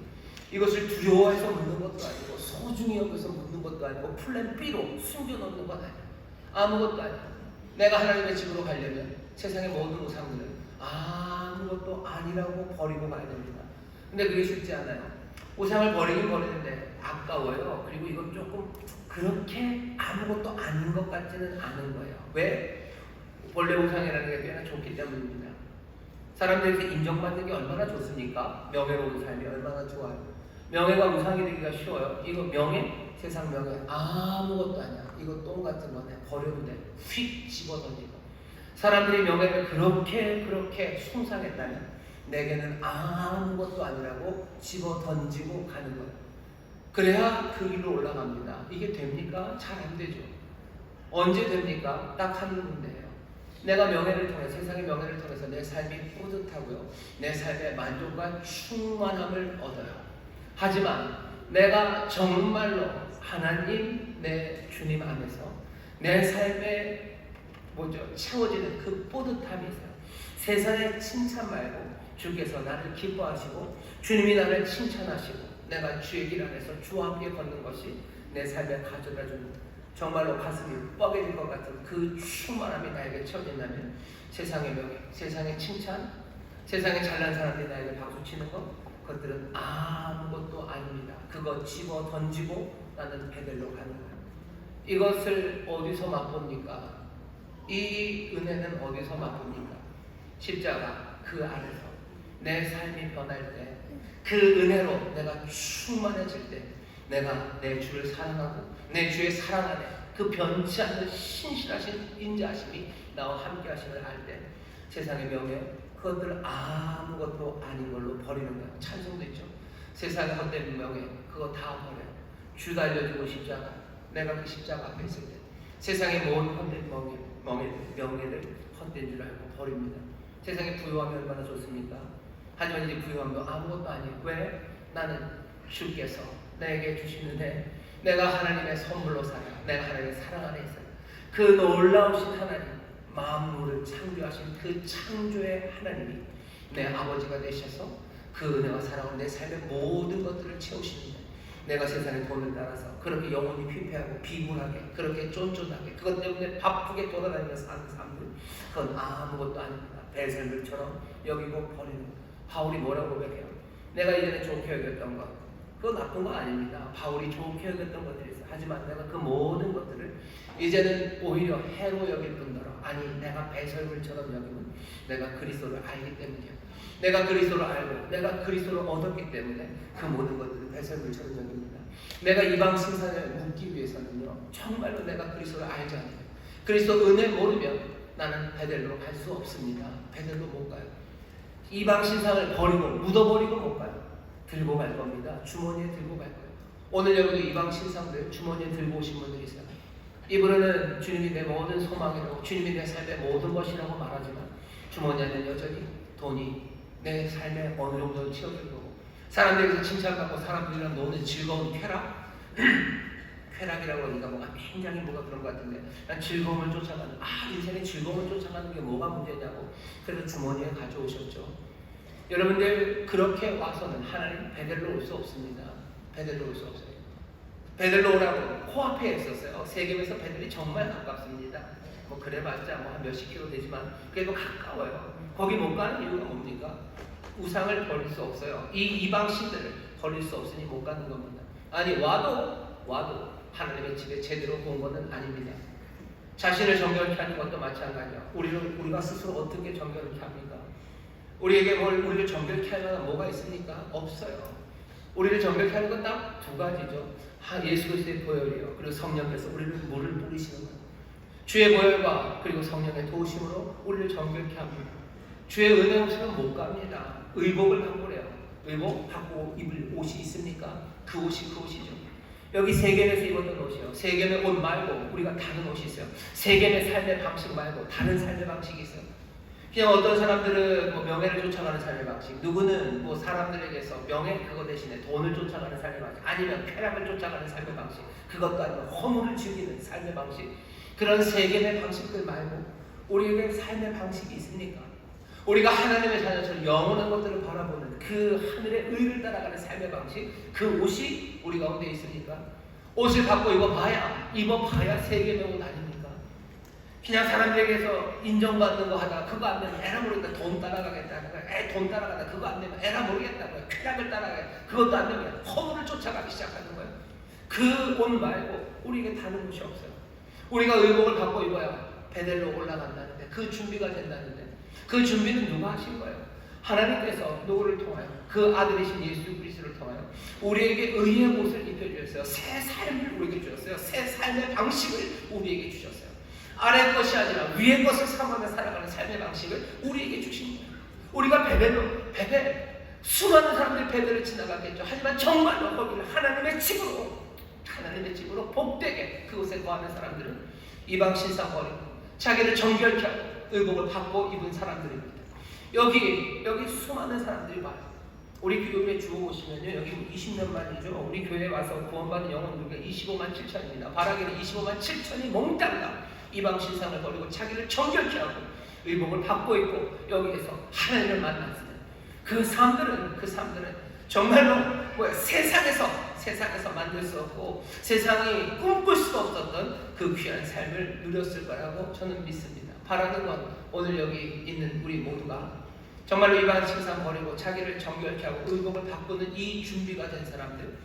이것을 두려워해서 묻는 것도 아니고 소중히 여기서 묻는 것도 아니고 플랜 B로 숨겨놓는 건 아니에요. 아무것도 아니에요. 내가 하나님의 집으로 가려면 세상의 모든 우상들은 아무것도 아니라고 버리고 가야 됩니다. 근데 그게 쉽지 않아요. 우상을 버리긴 버리는데 아까워요. 그리고 이건 조금 그렇게 아무것도 아닌 것 같지는 않은 거예요. 왜? 본래 우상이라는 게 꽤나 좋기 때문입니다. 사람들에게 인정받는 게 얼마나 좋습니까? 명예로운 삶이 얼마나 좋아요. 명예가 우상이 되기가 쉬워요. 이거 명예? 세상 명예 아무것도 아니야. 이거 똥 같은 거네. 버려도 돼. 휙 집어던지고. 사람들이 명예를 그렇게 숭상했다면 내게는 아무것도 아니라고 집어던지고 가는 거예요. 그래야 그 길로 올라갑니다. 이게 됩니까? 잘 안 되죠. 언제 됩니까? 딱 한 군데예요. 내가 명예를 통해, 세상의 명예를 통해서 내 삶이 뿌듯하고요, 내 삶의 만족과 충만함을 얻어요. 하지만 내가 정말로 하나님, 내 주님 안에서 내 삶에 채워지는 그 뿌듯함이 있어요. 세상의 칭찬 말고 주께서 나를 기뻐하시고 주님이 나를 칭찬하시고 내가 주의 길 안에서 주와 함께 걷는 것이 내 삶에 가져다주는, 정말로 가슴이 뻐개질 것 같은 그 충만함이 나에게 채워진다면 세상의 명예, 세상의 칭찬, 세상에 잘난 사람들이 나에게 박수치는 것, 그것들은 아무것도 아닙니다. 그거 집어 던지고 나는 베델로 가는 거예요. 이것을 어디서 맛봅니까? 이 은혜는 어디서 맛봅니까? 십자가 그 안에서 내 삶이 변할 때, 그 은혜로 내가 충만해질 때, 내가 내 주를 사랑하고 내 주의 사랑 안에 그 변치 않는 신실하신 인자하심이 나와 함께 하심을 알 때 세상의 명예, 그것들 아무것도 아닌 걸로 버리는 거예요. 찬송도 있죠. 세상의 헛된 명예, 그거 다 버려요. 주 달려주고 십자가, 내가 그 십자가 앞에 있을 때 세상의 모든 헛된 명예를 헛된 줄 알고 버립니다. 세상의 부유함이 얼마나 좋습니까? 하지만 이 부유함도 아무것도 아니에요. 왜? 나는 주께서 내게 주시는데 내가 하나님의 선물로 살아, 내가 하나님의 사랑 안에 있어요. 그 놀라우신 하나님, 만물을 창조하신 그 창조의 하나님이 내 아버지가 되셔서 그 은혜와 사랑으로 내 삶의 모든 것들을 채우십니다. 내가 세상의 돈을 따라서 그렇게 영혼이 피폐하고 비굴하게, 그렇게 쫀쫀하게, 그것 때문에 바쁘게 돌아다니며 사는 사람들, 그건 아무것도 아닙니다. 배설물처럼 여기고 버리는 것. 바울이 뭐라고 고백해요? 내가 이전에 좋게 여겼던 것, 그건 나쁜 거 아닙니다. 바울이 좋게 여겼던 것들이 있어요. 하지만 내가 그 모든 것들을 이제는 오히려 해로 여길 뿐더러, 아니 내가 배설물처럼 여기면 내가 그리스도를 알기 때문이에요. 내가 그리스도를 알고 내가 그리스도를 얻었기 때문에 그 모든 것들을 배설물처럼 여깁니다. 내가 이방 신상을 묻기 위해서는요, 정말로 내가 그리스도를 알지 않아요. 그리스도 은혜 모르면 나는 베델로 갈 수 없습니다. 베델로 못 가요. 이방 신상을 버리고 묻어버리고 못 가요. 들고 갈 겁니다. 주머니에 들고 갈 거예요. 오늘 여러분도 이방 신상들 주머니에 들고 오신 분들이 있어요. 이분은 주님이 내 모든 소망이라고, 주님이 내 삶의 모든 것이라고 말하지만 주머니에는 여전히 돈이 내 삶에 어느 정도 채워줄 거고, 사람들에게서 칭찬받고 사람들이랑 노는 즐거운 쾌락, 쾌락이라고 하니까 뭔가 굉장히 뭐가 그런 것 같은데, 난 즐거움을 쫓아가는, 인생의 즐거움을 쫓아가는 게 뭐가 문제냐고 그래서 주머니에 가져오셨죠. 여러분들 그렇게 와서는 하나님 베델로 올 수 없습니다. 베델로 올 수 없어요. 베델로 오라고 코앞에 있었어요. 세겜에서 베델이 정말 가깝습니다. 뭐 그래봤자 뭐 한 몇십 킬로 되지만 그래도 가까워요. 거기 못 가는 이유가 뭡니까? 우상을 버릴 수 없어요. 이 이방 신들을 버릴 수 없으니 못 가는 겁니다. 아니 와도 하나님의 집에 제대로 온 것은 아닙니다. 자신을 정결케 하는 것도 마찬가지예요. 우리가 스스로 어떻게 정결케 합니까? 우리에게 우리를 정결케 할 만한 뭐가 있습니까? 없어요. 우리를 정결케 하는 건 딱 두 가지죠. 예수 그리스도의 보혈이요, 그리고 성령께서 우리를 물을 뿌리시는 것. 주의 보혈과 그리고 성령의 도우심으로 우리를 정결케 합니다. 주의 은혜 없으면 못 갑니다. 의복을 갖고 그래요. 의복 받고 입을 옷이 있습니까? 그 옷이죠. 여기 세겜에서 입었던 옷이요, 세겜의 옷 말고 우리가 다른 옷이 있어요. 세겜의 삶의 방식 말고 다른 삶의 방식이 있어요. 그냥 어떤 사람들은 뭐 명예를 쫓아가는 삶의 방식, 누구는 뭐 사람들에게서 명예 그거 대신에 돈을 쫓아가는 삶의 방식, 아니면 쾌락을 쫓아가는 삶의 방식, 그것도 아니고 허물을 즐기는 삶의 방식, 그런 세겜의 방식들 말고 우리에게 삶의 방식이 있습니까? 우리가 하나님의 자녀처럼 영원한 것들을 바라보는 그 하늘의 의를 따라가는 삶의 방식, 그 옷이 우리 가운데 있으니까 옷을 갖고 입어봐야 세겜의 옷 아닙니까? 그냥 사람들에게서 인정받는 거 하다가 그거 안 되면 에라 모르겠다, 돈 따라가겠다, 돈 따라가다 그거 안 되면 에라 모르겠다, 쾌락을 따라가겠다, 그것도 안 되면 허물을 쫓아가기 시작하는 거예요. 그 옷 말고 우리에게 다른 옷이 없어요. 우리가 의복을 갖고 입어야 베델로 올라간다는데, 그 준비가 된다는데, 그 준비는 누가 하신 거예요? 하나님께서 누구를 통하여? 그 아들이신 예수 그리스도를 통하여 우리에게 의의 옷을 입혀주셨어요. 새 삶을 우리에게 주셨어요. 새 삶의 방식을 우리에게 주셨어요. 아래 것이 아니라 위의 것을 삼으며 살아가는 삶의 방식을 우리에게 주신 거예요. 우리가 베델 수많은 사람들이 베델을 지나갔겠죠. 하지만 정말로 거기를 하나님의 집으로 복되게 그곳에 거하는 사람들은 이방 신상 버리고 자기를 정결케 하고 의복을 받고 입은 사람들입니다. 여기 수많은 사람들이 와요. 우리 교회에 주워 오시면요, 여기 20년 만이죠. 우리 교회에 와서 구원받은 영혼들과 25만 7천입니다. 바라기는 25만 7천이 몽땅 이방 신상을 버리고 자기를 정결케 하고 의복을 받고 있고 여기에서 하나님을 만났습니다. 그 사람들은 정말로 세상에서 만들 수 없고 세상이 꿈꿀 수도 없었던 그 귀한 삶을 누렸을 거라고 저는 믿습니다. 바라는 건 오늘 여기 있는 우리 모두가 정말로 이방 신상 버리고 자기를 정결케 하고 의복을 바꾸는 이 준비가 된 사람들,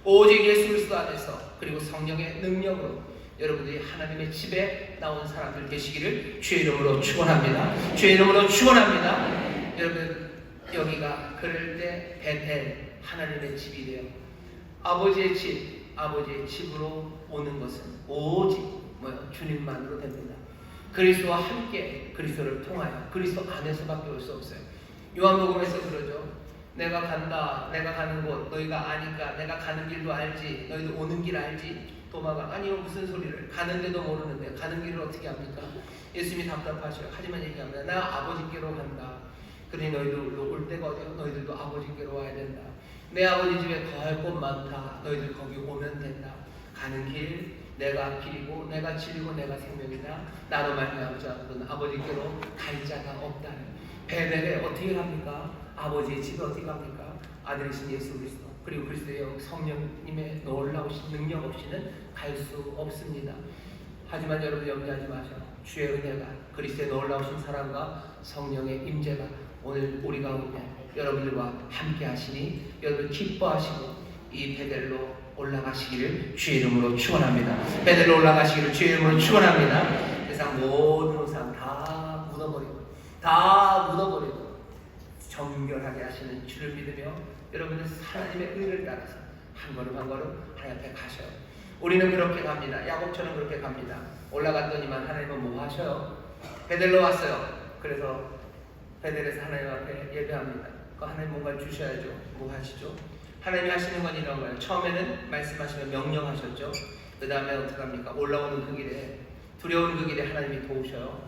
오직 예수 그리스도 안에서 그리고 성령의 능력으로 여러분들이 하나님의 집에 나온 사람들 계시기를 주의 이름으로 축원합니다. 주의 이름으로 축원합니다. 여러분, 여기가 그럴 때 베텔 하나님의 집이 되어 아버지의 집으로 오는 것은 오직 주님만으로 됩니다. 그리스도와 함께 그리스도를 통하여 그리스도 안에서밖에 올 수 없어요. 요한복음에서 그러죠. 내가 간다, 내가 가는 곳 너희가 아니까, 내가 가는 길도 알지, 너희도 오는 길 알지. 도마가 아니요, 무슨 소리를, 가는데도 모르는데 가는 길을 어떻게 합니까? 예수님이 답답하셔요. 하지만 얘기합니다. 나 아버지께로 간다. 그러니 너희들도 올 때가 어디요? 너희들도 아버지께로 와야 된다. 내 아버지 집에 거할 곳 많다. 너희들 거기 오면 된다. 가는 길 내가 길이고 내가 진리고 내가 생명이다. 나로 말미암지 않고는 아버지께로 갈 자가 없다. 베델에 어떻게 합니까? 아버지의 집에 어떻게 합니까? 아들이신 예수 그리스도 그리고 그리스도의 성령님의 놀라우신 능력 없이는 갈 수 없습니다. 하지만 여러분 염려하지 마세요. 주의 은혜가, 그리스도의 놀라우신 사랑과 성령의 임재가 오늘 우리 가운데 여러분들과 함께 하시니 여러분 기뻐하시고 이 베델로 올라가시기를 주의 이름으로 축원합니다. 베델로 올라가시기를 주의 이름으로 축원합니다. 세상 모든 우상 다 묻어버리고 정결하게 하시는 주를 믿으며 여러분들 하나님의 의를 따라서 한 걸음 한 걸음 하나님 앞에 가셔요. 우리는 그렇게 갑니다. 야곱처럼 그렇게 갑니다. 올라갔더니만 하나님은 뭐 하셔요? 베델로 왔어요. 그래서 베델에서 하나님 앞에 예배합니다. 그 하나님 뭔가 주셔야죠. 뭐 하시죠? 하나님이 하시는 건 이런 거예요. 처음에는 말씀하시면 명령하셨죠. 그 다음에 어떻게 합니까? 올라오는 그 길에, 두려운 그 길에 하나님이 도우셔요.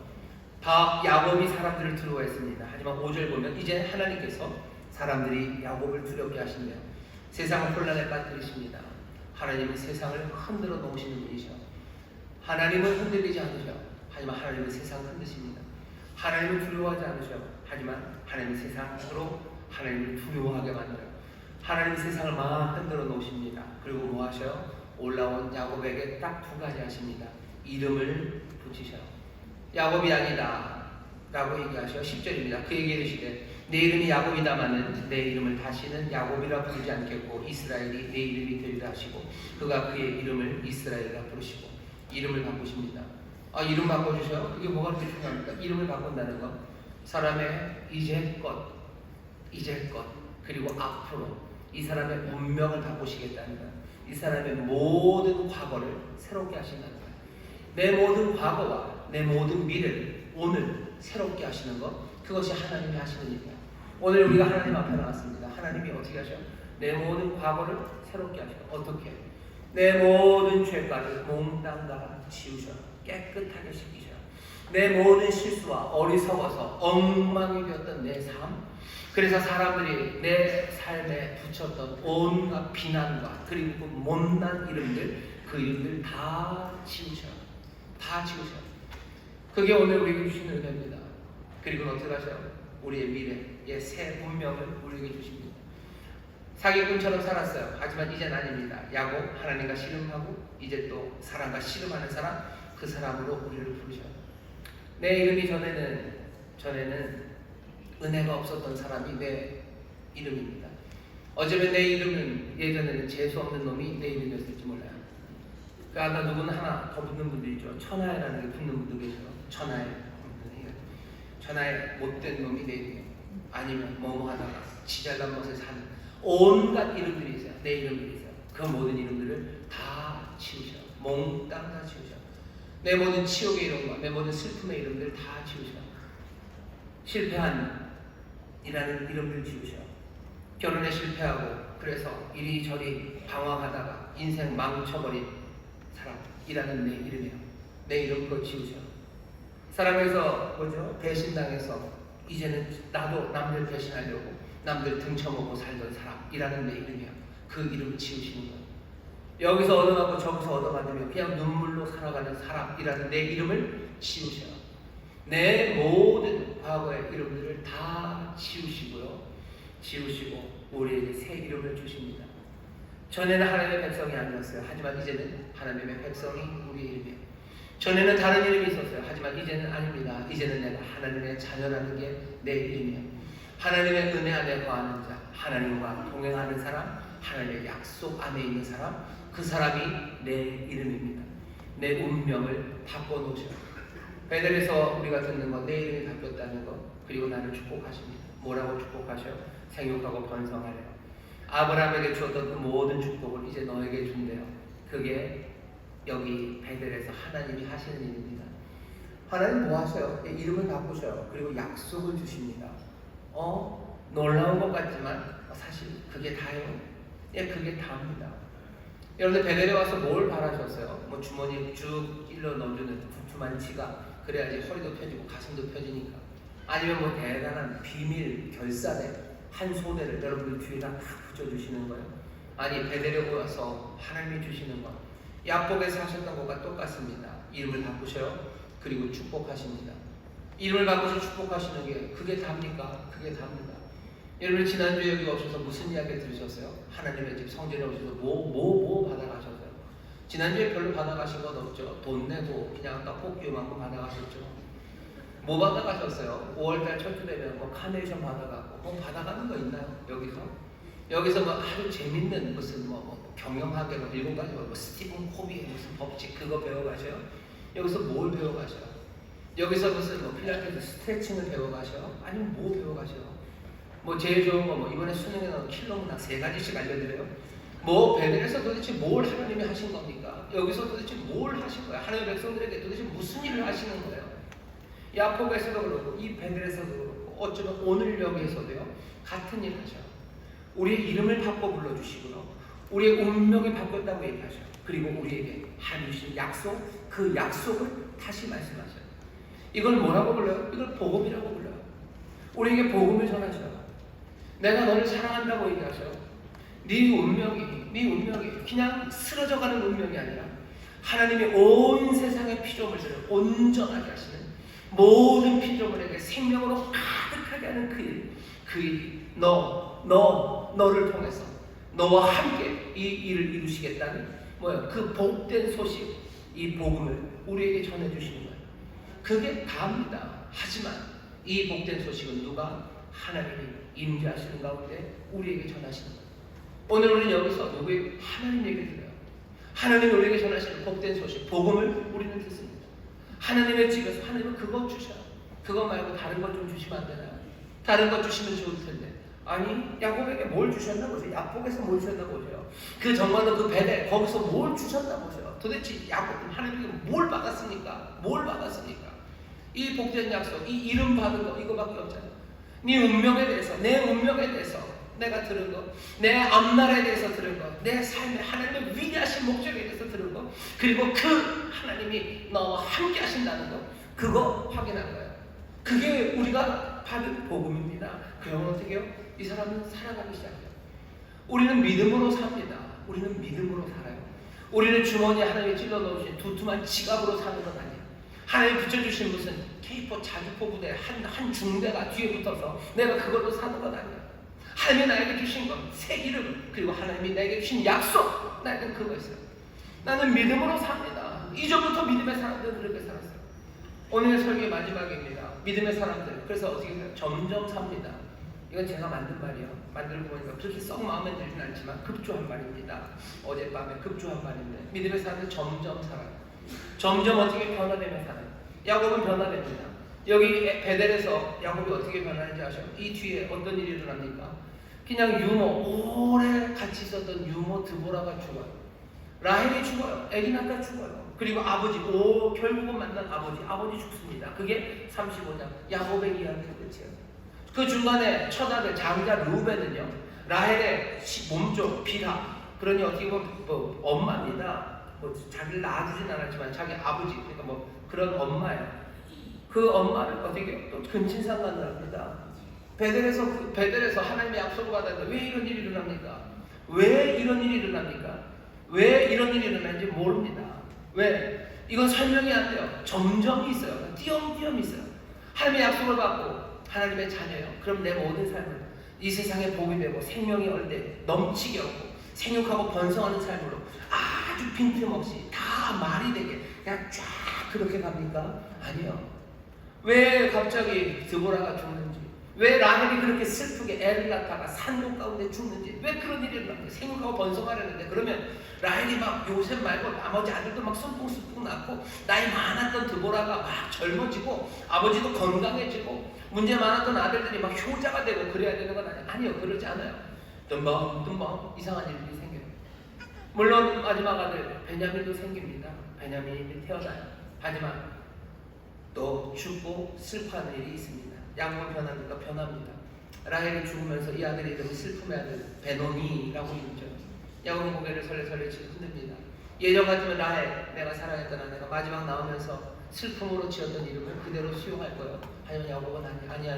다 야곱이 사람들을 두려워했습니다. 하지만 5절 보면 이제 하나님께서 사람들이 야곱을 두렵게 하신대요. 세상을 혼란에 빠뜨리십니다. 하나님은 세상을 흔들어 놓으시는 분이셔. 하나님은 흔들리지 않으셔. 하지만 하나님은 세상을 흔드십니다. 하나님은 두려워하지 않으셔. 하지만 하나님은 세상으로 하나님을 두려워하게 만들어요. 하나님은 세상을 막 흔들어 놓으십니다. 그리고 뭐 하셔요? 올라온 야곱에게 딱 두 가지 하십니다. 이름을 붙이셔요. 야곱이 아니다 라고 얘기하셔. 10절입니다. 그에게 이르시되 내 이름이 야곱이다마는 내 이름을 다시는 야곱이라 부르지 않겠고 이스라엘이 내 이름이 되리라 하시고 그가 그의 이름을 이스라엘이라 부르시고 이름을 바꾸십니다. 이름 바꿔주셔요? 그게 뭐가 그렇게 중요합니까? 이름을 바꾼다는 것, 사람의 이제껏 그리고 앞으로 이 사람의 운명을 바꾸시겠다는 것, 이 사람의 모든 과거를 새롭게 하신다는 것, 내 모든 과거와 내 모든 미래를 오늘 새롭게 하시는 것, 그것이 하나님이 하시는 일이야. 오늘 우리가 하나님 앞에 나왔습니다. 하나님이 어떻게 하셔? 내 모든 과거를 새롭게 하셔. 어떻게? 내 모든 죄가를 몽땅 다 지우셔. 깨끗하게 씻기셔. 내 모든 실수와 어리석어서 엉망이 되었던 내 삶, 그래서 사람들이 내 삶에 붙였던 온갖 비난과 그리고 못난 이름들, 그 이름들 다 지우셔. 다 지우셔. 그게 오늘 우리에게 주시는 은혜입니다. 그리고 어떻게 하셔요? 우리의 미래의 새 운명을 우리에게 주십니다. 사기꾼처럼 살았어요. 하지만 이젠 아닙니다. 야곱, 하나님과 씨름하고 이제 또 사람과 씨름하는 사람, 그 사람으로 우리를 부르셔요. 내 이름이 전에는 은혜가 없었던 사람이 내 이름입니다. 어쩌면 내 이름은 예전에는 재수 없는 놈이 내 이름이었을지 몰라요. 그러니까 누구는 하나 더 붙는 분들 있죠. 천하에라는 게 붙는 분도 계셔요. 천하에 못된 놈이 내 이름, 아니면 뭐뭐 하다가 지잘난 것을 사는 온갖 이름들이 있어요. 내 이름들이 있어요. 그 모든 이름들을 다 지우셔. 몽땅 다 지우셔. 내 모든 치욕의 이름과 내 모든 슬픔의 이름들 다 지우셔. 실패한 이라는 이름들 지우셔. 결혼에 실패하고 그래서 이리저리 방황하다가 인생 망쳐버린 사람이라는 내 이름이에요. 내 이름 그거 지우죠. 사람에서 뭐죠? 배신당해서 이제는 나도 남들 배신하려고 남들 등쳐먹고 살던 사람이라는 내 이름이야. 그 이름을 지우시는 거예요. 여기서 얻어가고 저기서 얻어가면 그냥 눈물로 살아가는 사람이라는 내 이름을 지우셔요. 내 모든 과거의 이름들을 다 지우시고요. 지우시고 우리에게 새 이름을 주십니다. 전에는 하나님의 백성이 아니었어요. 하지만 이제는 하나님의 백성이 우리의 이름이에요. 전에는 다른 이름이 있었어요. 하지만 이제는 아닙니다. 이제는 내가 하나님의 자녀라는 게 내 이름이에요. 하나님의 은혜 안에 거하는 자, 하나님과 동행하는 사람, 하나님의 약속 안에 있는 사람, 그 사람이 내 이름입니다. 내 운명을 바꿔놓으셔요. 베델에서 우리가 듣는 것, 내 이름이 바뀌었다는 것, 그리고 나를 축복하십니다. 뭐라고 축복하셔요? 생육하고 번성하래요. 아브라함에게 주었던 그 모든 축복을 이제 너에게 준대요. 그게 여기 베델에서 하나님이 하시는 일입니다. 하나님 뭐 하셔요? 이름을 바꾸셔요. 그리고 약속을 주십니다. 놀라운 것 같지만 사실 그게 다예요. 그게 다입니다. 여러분들 베델에 와서 뭘 바라셨어요? 뭐 주머니에 쭉 찔러 넣어주는 두툼한 지갑, 그래야지 허리도 펴지고 가슴도 펴지니까. 아니면 뭐 대단한 비밀 결산의 한 소대를 여러분들 뒤에다 다 붙여주시는 거예요. 아니 베델에 와서 하나님이 주시는 것, 야곱에서 하셨던 것과 똑같습니다. 이름을 바꾸셔요. 그리고 축복하십니다. 이름을 바꾸셔 축복하시는 게 그게 답니까? 그게 답니다. 여러분 지난주에 여기 오셔서 무슨 이야기 들으셨어요? 하나님의 집 성전에 오셔서 뭐 받아가셨어요? 지난주에 별로 받아가신 건 없죠. 돈 내고 그냥 떡볶이 요만큼 받아가셨죠. 뭐 받아가셨어요? 5월달 첫 주 되면 뭐 카네이션 받아가고 뭐 받아가는 거 있나요? 여기서 뭐 아주 재밌는 무슨 뭐 경영학의 뭐 7가지 뭐 스티븐 코비의 무슨 법칙 그거 배워가셔요? 여기서 뭘 배워가셔요? 여기서 무슨 뭐 필라테스 스트레칭을 배워가셔요? 아니면 뭐 배워가셔요? 뭐 제일 좋은 거 뭐 이번에 수능에 나온 킬러 문학 3가지씩 알려드려요. 뭐 베델에서 도대체 뭘 하나님이 하신 겁니까? 여기서 도대체 뭘 하신 거예요? 하나님의 백성들에게 도대체 무슨 일을 하시는 거예요? 야곱에서도 그렇고 이 베델에서도 그렇고 어쩌면 오늘 여기에서도요 같은 일을 하셔요. 우리의 이름을 바꿔 불러주시고요. 우리의 운명이 바뀌었다고 얘기하셔요. 그리고 우리에게 하나님 주신 약속, 그 약속을 다시 말씀하셔요. 이걸 뭐라고 불러요? 이걸 복음이라고 불러요. 우리에게 복음을 전하셔요. 내가 너를 사랑한다고 얘기하셔요. 네 운명이 그냥 쓰러져가는 운명이 아니라 하나님이 온 세상의 피조물들을 온전하게 하시는 모든 피조물에게 생명으로 가득하게 하는 그 일이 너를 통해서 너와 함께 이 일을 이루시겠다는 그 복된 소식, 이 복음을 우리에게 전해주시는 거예요. 그게 다입니다. 하지만 이 복된 소식은 누가? 하나님이 임재하시는 가운데 우리에게 전하시는 거예요. 오늘 우리는 여기서 누구에게? 하나님 얘기를 들어요. 하나님이 우리에게 전하시는 복된 소식, 복음을 우리는 듣습니다. 하나님의 집에서 하나님은 그거 주셔요. 그거 말고 다른 것 좀 주시면 안 되나요? 다른 것 주시면 좋을 텐데. 아니 야곱에게 뭘 주셨나 보세요. 야곱에서 뭘 주셨나 보세요. 그 정말로 그 베델 거기서 뭘 주셨나 보세요. 도대체 야곱은 하나님에게 뭘 받았습니까? 이 복된 약속, 이 이름 받은 거 이거밖에 없잖아요. 네 운명에 대해서, 내 운명에 대해서 내가 들은 거, 내 앞날에 대해서 들은 거, 내 삶의 하나님의 위대하신 목적에 대해서 들은 거, 그리고 그 하나님이 너와 함께 하신다는 거, 그거 확인한 거예요. 그게 우리가 받은 복음입니다. 그러면 어떻게 해요? 이 사람은 살아가기 시작해요. 우리는 믿음으로 삽니다. 우리는 믿음으로 살아요. 우리는 주머니에 하나님이 찔러 넣으신 두툼한 지갑으로 사는 건 아니에요. 하나님이 붙여주신 무슨 K4 자주포 부대 한 중대가 뒤에 붙어서 내가 그걸로 사는 건 아니에요. 하나님이 나에게 주신 건 새 이름, 그리고 하나님이 나에게 주신 약속, 나에게 그거 있어요. 나는 믿음으로 삽니다. 이전부터 믿음의 사람들은 그렇게 살았어요. 오늘의 설교의 마지막입니다. 믿음의 사람들. 그래서 어떻게 해요? 점점 삽니다. 이건 제가 만든 말이에요. 만들고 보니까 그렇게 썩 마음에 들지는 않지만 급조한 말입니다. 어젯밤에 급조한 말인데 믿음의 사람들 점점 살아요. 점점 어떻게 변화되며 살아요. 야곱은 변화됩니다. 여기 베델에서 야곱이 어떻게 변하는지 아셔요? 이 뒤에 어떤 일이 일어납니까? 그냥 유모, 오래 같이 있었던 유모 드보라가 죽어요. 라헬이 죽어요. 애기 낳다 죽어요. 그리고 아버지, 결국은 만난 아버지 죽습니다. 그게 35장 야곱의 이야기의 끝이에요. 그 중간에 첫 아들 장자 르우벤은요, 라헬의 몸종 빌하, 그러니 어떻게 보면 뭐 엄마입니다. 뭐 자기를 낳아주진 않았지만 자기 아버지, 그러니까 뭐 그런 엄마예요. 그 엄마를 어떻게 또 근친상간을 합니다. 베델에서 하나님의 약속을 받았는데 왜 이런 일이 일어납니까? 왜 이런 일이 일어납니까? 왜 이런 일이 일어나는지 모릅니다. 왜? 이건 설명이 안 돼요. 점점이 있어요. 띄엄띄엄 있어요. 하나님의 약속을 받고 하나님의 자녀예요. 그럼 내 모든 삶은 이 세상에 복이 되고 생명이 얼대 넘치게 하고 생육하고 번성하는 삶으로 아주 빈틈없이 다 말이 되게 그냥 쫙 그렇게 갑니까? 아니요. 왜 갑자기 드보라가 죽는지, 왜 라헬이 그렇게 슬프게 애를 낳다가 산독 가운데 죽는지, 왜 그런 일이 일어납니까? 생육하고 번성하려는데, 그러면 라헬이 막 요셉 말고 나머지 아들도 막 쑥쑥쑥 낳고 나이 많았던 드보라가 막 젊어지고 아버지도 건강해지고 문제 많았던 아들들이 막 효자가 되고 그래야 되는 건 아니에요. 아니요, 그러지 않아요. 뜸벙 이상한 일들이 생겨요. 물론 마지막 아들 베냐민도 생깁니다. 베냐민이 태어나요. 하지만 또 죽고 슬퍼하는 일이 있습니다. 양분 변합니까? 변합니다. 라헬이 죽으면서 이 아들의 이름이 슬픔의 아들 베노니라고 이르죠. 야곱은 고개를 설레설레 치고 흔듭니다. 예전 같으면 라헬, 내가 사랑했던 아내가 마지막 나오면서 슬픔으로 지었던 이름을 그대로 수용할 거예요. 하지만 야곱은 아니.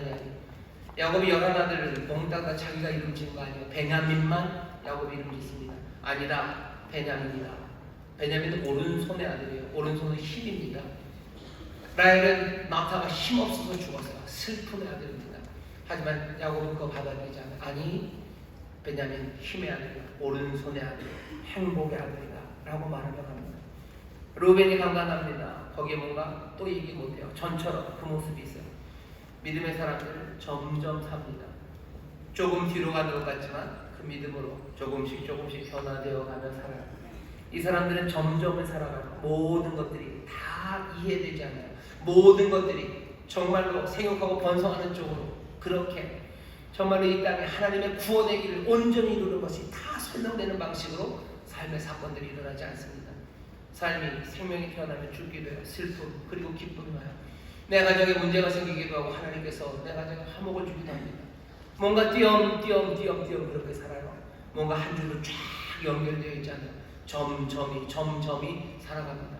야곱이 11아들을 몽땅 다 자기가 이름 지은 거 아니에요. 베냐민만 야곱이 이름 짓습니다. 아니라 베냐민이다. 베냐민은 오른손의 아들이에요. 오른손은 힘입니다. 라헬은 낙타가 힘없어서 죽었어요. 슬픔의 아들입니다. 하지만 야곱은 그거 받아들이지 않아요. 아니, 베냐민 힘의 아들이다. 오른손의 아들, 행복의 아들이다 라고 말하며 갑니다. 루벤이 강간합니다. 거기에 뭔가 또 얘기 못해요. 전처럼 그 모습이 있어요. 믿음의 사람들은 점점 삽니다. 조금 뒤로 가는 것 같지만 그 믿음으로 조금씩 변화되어 가며 살아요. 이 사람들은 점점을 살아가고 모든 것들이 다 이해되지 않아요. 모든 것들이 정말로 생육하고 번성하는 쪽으로 그렇게 정말로 이 땅에 하나님의 구원의 길을 온전히 이루는 것이 다 설명되는 방식으로 삶의 사건들이 일어나지 않습니다. 삶이 생명이 태어나면 죽기도 해요. 슬픔 그리고 기쁨이 와요. 내 가정에 문제가 생기기도 하고 하나님께서 내 가정에 화목을 주기도 합니다. 뭔가 띄엄띄엄 그렇게 살아요. 뭔가 한 줄로 쫙 연결되어 있지 않아요. 점점이 살아갑니다.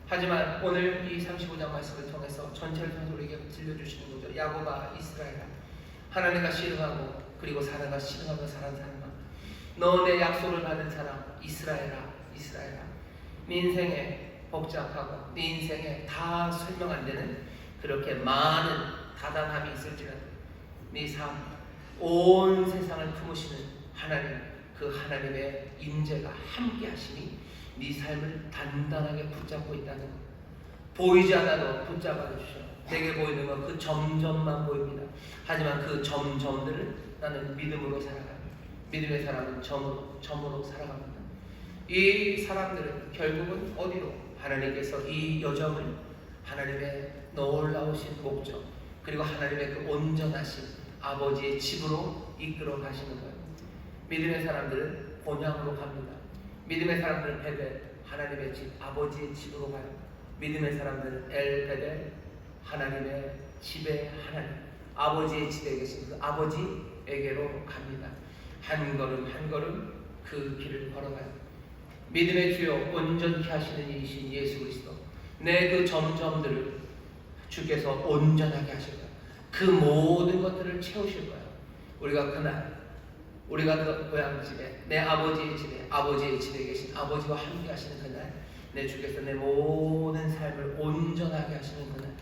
하지만 오늘 이 35장 말씀을 통해서 전체를 통해서 우리에게 들려주시는 거죠. 야곱아 이스라엘아, 하나님과 씨름하고 그리고 사랑과 씨름하며 살아간 사람아, 너 내 약속을 받은 사람 이스라엘아. 네 인생에 복잡하고 네 인생에 다 설명 안 되는 그렇게 많은 다단함이 있을지라도 네 삶, 온 세상을 품으시는 하나님, 그 하나님의 임재가 함께 하시니 네 삶을 단단하게 붙잡고 있다는 것. 보이지 않아도 붙잡아 주셔. 내게 보이는 건 그 점점만 보입니다. 하지만 그 점점들을 나는 믿음으로 살아갑니다. 믿음의 사람은 점으로 살아갑니다. 이 사람들은 결국은 어디로? 하나님께서 이 여정을 하나님의 놀라우신 목적 그리고 하나님의 그 온전하신 아버지의 집으로 이끌어 가시는 거예요. 믿음의 사람들은 본향으로 갑니다. 믿음의 사람들은 베델, 하나님의 집, 아버지의 집으로 가요. 믿음의 사람들은 엘베델, 하나님의 집의 하나님, 아버지의 집에 계신 그 아버지에게로 갑니다. 한 걸음 그 길을 걸어가요. 믿음의 주요 온전케 하시는 이이신 예수 그리스도, 내 그 점점들을 주께서 온전하게 하실 거예요. 그 모든 것들을 채우실 거예요. 우리가 그날 우리가 그 고향집에 내 아버지의 집에 계신 아버지와 함께 하시는 그날, 내 주께서 내 모든 삶을 온전하게 하시는 그날,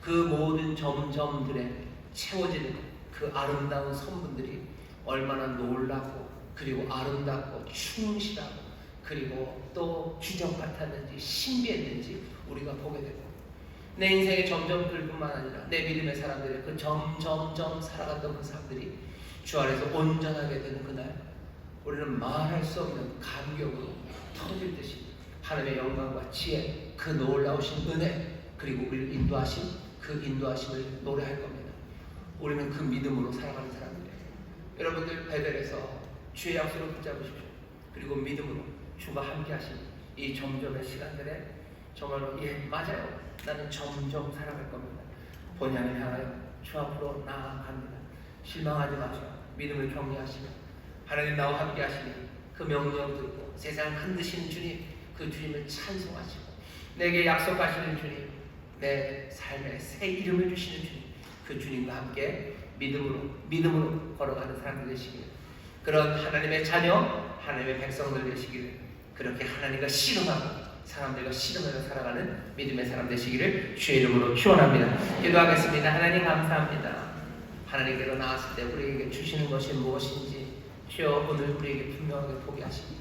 그 모든 점점들에 채워지는 그 아름다운 선분들이 얼마나 놀랍고 그리고 아름답고 충실하고 그리고 또 기적 같았는지 신비했는지 우리가 보게 되고, 내 인생의 점점 글뿐만 아니라 내 믿음의 사람들의 그 점점점 살아갔던 그 사람들이 주 안에서 온전하게 되는 그날, 우리는 말할 수 없는 감격으로 터질 듯이 하나님의 영광과 지혜, 그 놀라우신 은혜, 그리고 우리를 인도하신 그 인도하심을 노래할 겁니다. 우리는 그 믿음으로 살아가는 사람들이에요. 여러분들 베델에서 주의 약속을 붙잡으십시오. 그리고 믿음으로 주가 함께 하신 이 점점의 시간들에 정말로 맞아요. 나는 점점 살아갈 겁니다. 본향을 향하여 주 앞으로 나아갑니다. 실망하지 마세요. 믿음을 격려하시며 하나님 나와 함께 하시니 그 명령 듣고 세상 흔드시는 주님, 그 주님을 찬송하시고 내게 약속하시는 주님, 내 삶에 새 이름을 주시는 주님, 그 주님과 함께 믿음으로 걸어가는 사람들 되시길, 그런 하나님의 자녀, 하나님의 백성들 되시기를, 그렇게 하나님과 씨름하고 사람들과 씨름하며 살아가는 믿음의 사람 되시기를 주의 이름으로 축원합니다. 기도하겠습니다. 하나님 감사합니다. 하나님께로 나왔을 때 우리에게 주시는 것이 무엇인지 주여 오늘 우리에게 분명하게 보게 하시니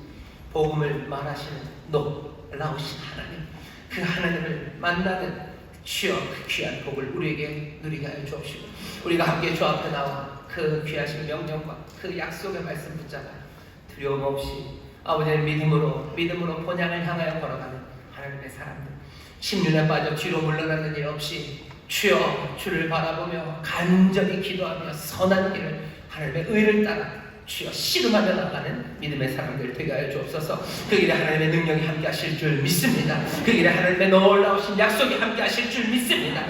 복음을 말하시는 놀라우신 하나님, 그 하나님을 만나는 주여 그 귀한 복을 우리에게 누리게 하여 주옵시고, 우리가 함께 주 앞에 나와 그 귀하신 명령과 그 약속의 말씀 붙잡아 두려움 없이 아버지의 믿음으로 본향을 향하여 걸어가는 하나님의 사람들, 심륜에 빠져 뒤로 물러나는 일 없이 주여 주를 바라보며 간절히 기도하며 선한 길을, 하나님의 의를 따라 주여 씨름하며 나가는 믿음의 사람들 되게 하여 주옵소서. 그 길에 하나님의 능력이 함께 하실 줄 믿습니다. 그 길에 하나님의 놀라우신 약속이 함께 하실 줄 믿습니다.